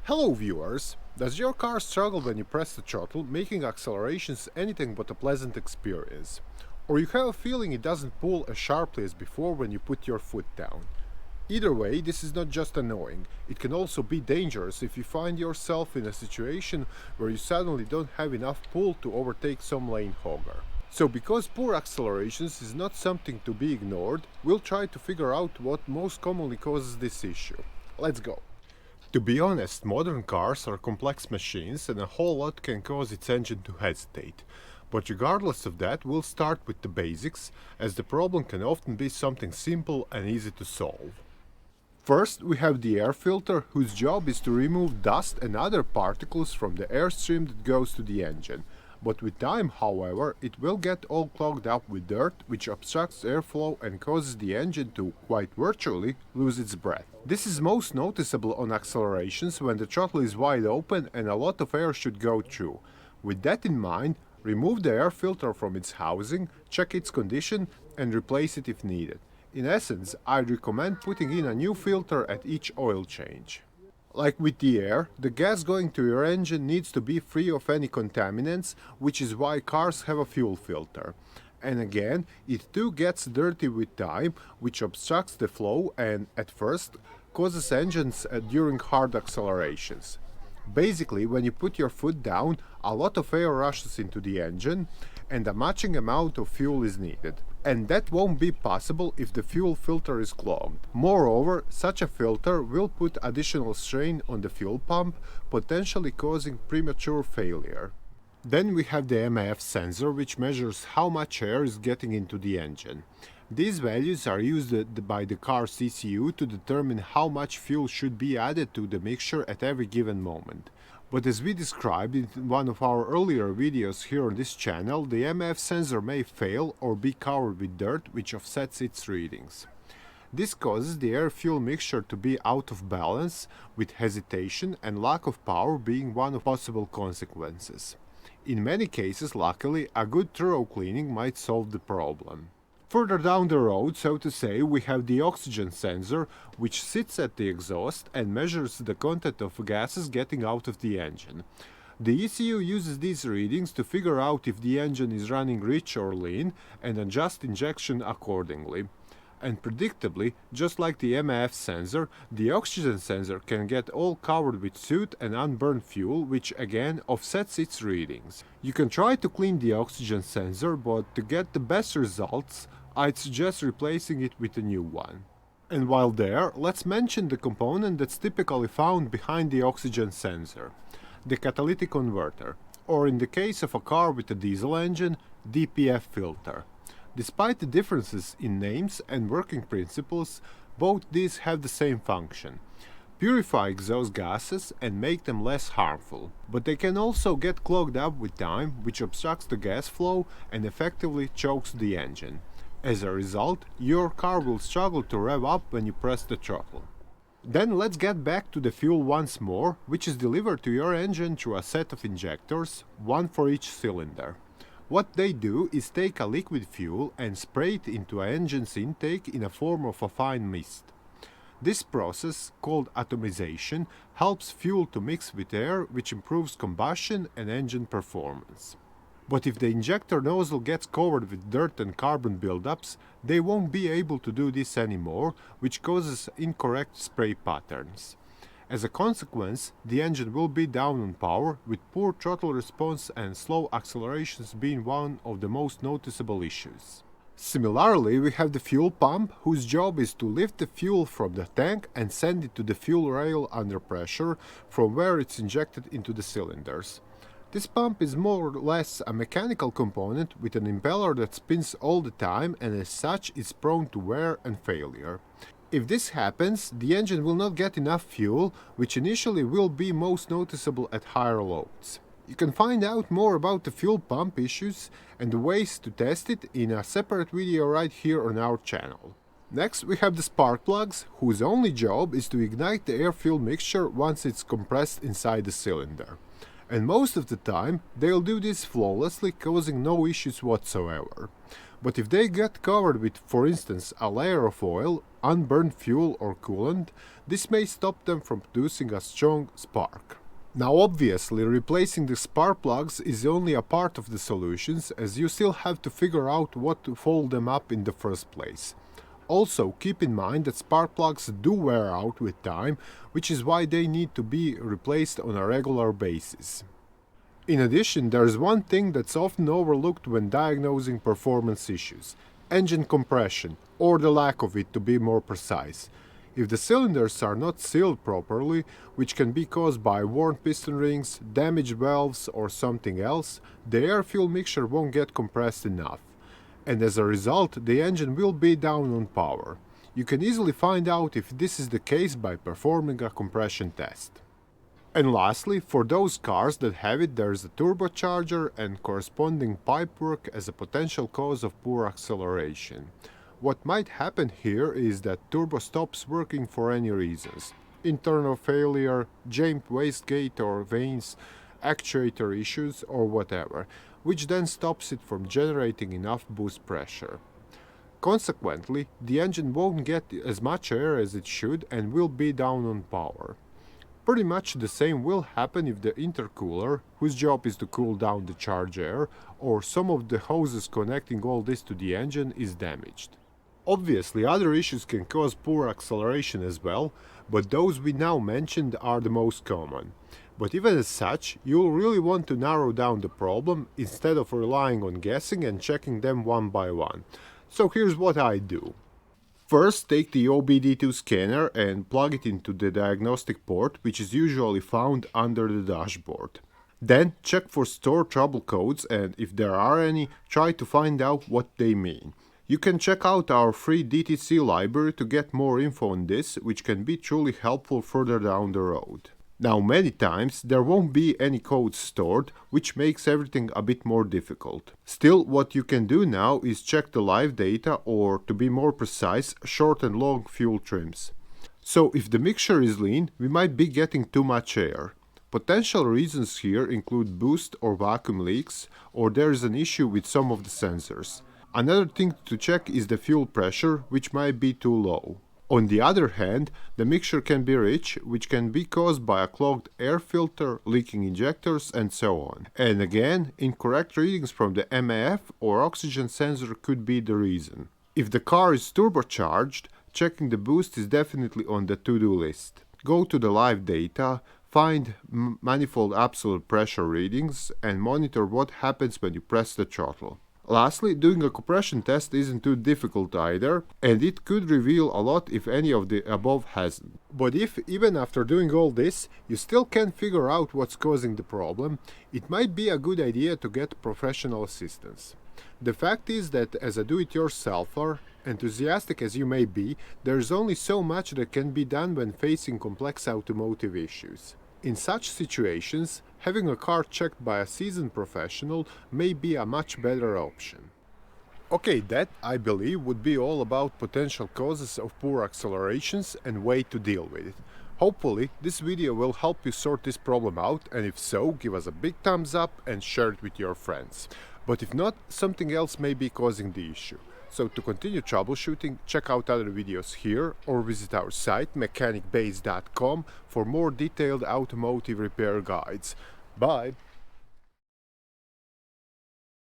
Hello viewers! Does your car struggle when you press the throttle, making accelerations anything but a pleasant experience? Or you have a feeling it doesn't pull as sharply as before when you put your foot down? Either way, this is not just annoying, it can also be dangerous if you find yourself in a situation where you suddenly don't have enough pull to overtake some lane hogger. So because poor accelerations is not something to be ignored, we'll try to figure out what most commonly causes this issue. Let's go! To be honest, modern cars are complex machines and a whole lot can cause its engine to hesitate. But regardless of that, we'll start with the basics, as the problem can often be something simple and easy to solve. First, we have the air filter, whose job is to remove dust and other particles from the airstream that goes to the engine. But with time, however, it will get all clogged up with dirt, which obstructs airflow and causes the engine to, quite virtually, lose its breath. This is most noticeable on accelerations when the throttle is wide open and a lot of air should go through. With that in mind, remove the air filter from its housing, check its condition, and replace it if needed. In essence, I'd recommend putting in a new filter at each oil change. Like with the air, the gas going to your engine needs to be free of any contaminants, which is why cars have a fuel filter. And again, it too gets dirty with time, which obstructs the flow and, at first, causes engines during hard accelerations. Basically, when you put your foot down, a lot of air rushes into the engine, and a matching amount of fuel is needed. And that won't be possible if the fuel filter is clogged. Moreover, such a filter will put additional strain on the fuel pump, potentially causing premature failure. Then we have the MAF sensor, which measures how much air is getting into the engine. These values are used by the car's ECU to determine how much fuel should be added to the mixture at every given moment. But as we described in one of our earlier videos here on this channel, the MAF sensor may fail or be covered with dirt, which offsets its readings. This causes the air-fuel mixture to be out of balance, with hesitation and lack of power being one of possible consequences. In many cases, luckily, a good thorough cleaning might solve the problem. Further down the road, so to say, we have the oxygen sensor, which sits at the exhaust and measures the content of gases getting out of the engine. The ECU uses these readings to figure out if the engine is running rich or lean and adjust injection accordingly. And predictably, just like the MAF sensor, the oxygen sensor can get all covered with soot and unburned fuel, which again offsets its readings. You can try to clean the oxygen sensor, but to get the best results, I'd suggest replacing it with a new one. And while there, let's mention the component that's typically found behind the oxygen sensor, the catalytic converter, or in the case of a car with a diesel engine, DPF filter. Despite the differences in names and working principles, both these have the same function: purify exhaust gases and make them less harmful. But they can also get clogged up with time, which obstructs the gas flow and effectively chokes the engine. As a result, your car will struggle to rev up when you press the throttle. Then let's get back to the fuel once more, which is delivered to your engine through a set of injectors, one for each cylinder. What they do is take a liquid fuel and spray it into an engine's intake in a form of a fine mist. This process, called atomization, helps fuel to mix with air, which improves combustion and engine performance. But if the injector nozzle gets covered with dirt and carbon buildups, they won't be able to do this anymore, which causes incorrect spray patterns. As a consequence, the engine will be down on power, with poor throttle response and slow accelerations being one of the most noticeable issues. Similarly, we have the fuel pump, whose job is to lift the fuel from the tank and send it to the fuel rail under pressure, from where it's injected into the cylinders. This pump is more or less a mechanical component with an impeller that spins all the time and as such is prone to wear and failure. If this happens, the engine will not get enough fuel, which initially will be most noticeable at higher loads. You can find out more about the fuel pump issues and the ways to test it in a separate video right here on our channel. Next, we have the spark plugs, whose only job is to ignite the air-fuel mixture once it's compressed inside the cylinder. And most of the time, they'll do this flawlessly, causing no issues whatsoever. But if they get covered with, for instance, a layer of oil, unburned fuel or coolant, this may stop them from producing a strong spark. Now obviously replacing the spark plugs is only a part of the solutions, as you still have to figure out what to fold them up in the first place. Also keep in mind that spark plugs do wear out with time, which is why they need to be replaced on a regular basis. In addition, there is one thing that's often overlooked when diagnosing performance issues: engine compression, or the lack of it to be more precise. If the cylinders are not sealed properly, which can be caused by worn piston rings, damaged valves or something else, the air-fuel mixture won't get compressed enough, and as a result the engine will be down on power. You can easily find out if this is the case by performing a compression test. And lastly, for those cars that have it, there is a turbocharger and corresponding pipework as a potential cause of poor acceleration. What might happen here is that turbo stops working for any reasons: internal failure, jammed wastegate or vanes, actuator issues or whatever, which then stops it from generating enough boost pressure. Consequently, the engine won't get as much air as it should and will be down on power. Pretty much the same will happen if the intercooler, whose job is to cool down the charged air, or some of the hoses connecting all this to the engine, is damaged. Obviously, other issues can cause poor acceleration as well, but those we now mentioned are the most common. But even as such, you'll really want to narrow down the problem instead of relying on guessing and checking them one by one. So here's what I do. First, take the OBD2 scanner and plug it into the diagnostic port, which is usually found under the dashboard. Then check for stored trouble codes, and if there are any, try to find out what they mean. You can check out our free DTC library to get more info on this, which can be truly helpful further down the road. Now, many times there won't be any codes stored, which makes everything a bit more difficult. Still, what you can do now is check the live data, or to be more precise, short and long fuel trims. So if the mixture is lean, we might be getting too much air. Potential reasons here include boost or vacuum leaks, or there is an issue with some of the sensors. Another thing to check is the fuel pressure, which might be too low. On the other hand, the mixture can be rich, which can be caused by a clogged air filter, leaking injectors, and so on. And again, incorrect readings from the MAF or oxygen sensor could be the reason. If the car is turbocharged, checking the boost is definitely on the to-do list. Go to the live data, find manifold absolute pressure readings, and monitor what happens when you press the throttle. Lastly, doing a compression test isn't too difficult either, and it could reveal a lot if any of the above hasn't. But if, even after doing all this, you still can't figure out what's causing the problem, it might be a good idea to get professional assistance. The fact is that as a do-it-yourselfer, enthusiastic as you may be, there's only so much that can be done when facing complex automotive issues. In such situations, having a car checked by a seasoned professional may be a much better option. Okay, that, I believe, would be all about potential causes of poor accelerations and way to deal with it. Hopefully, this video will help you sort this problem out, and if so, give us a big thumbs up and share it with your friends. But if not, something else may be causing the issue. So to continue troubleshooting, check out other videos here or visit our site mechanicbase.com for more detailed automotive repair guides. Bye!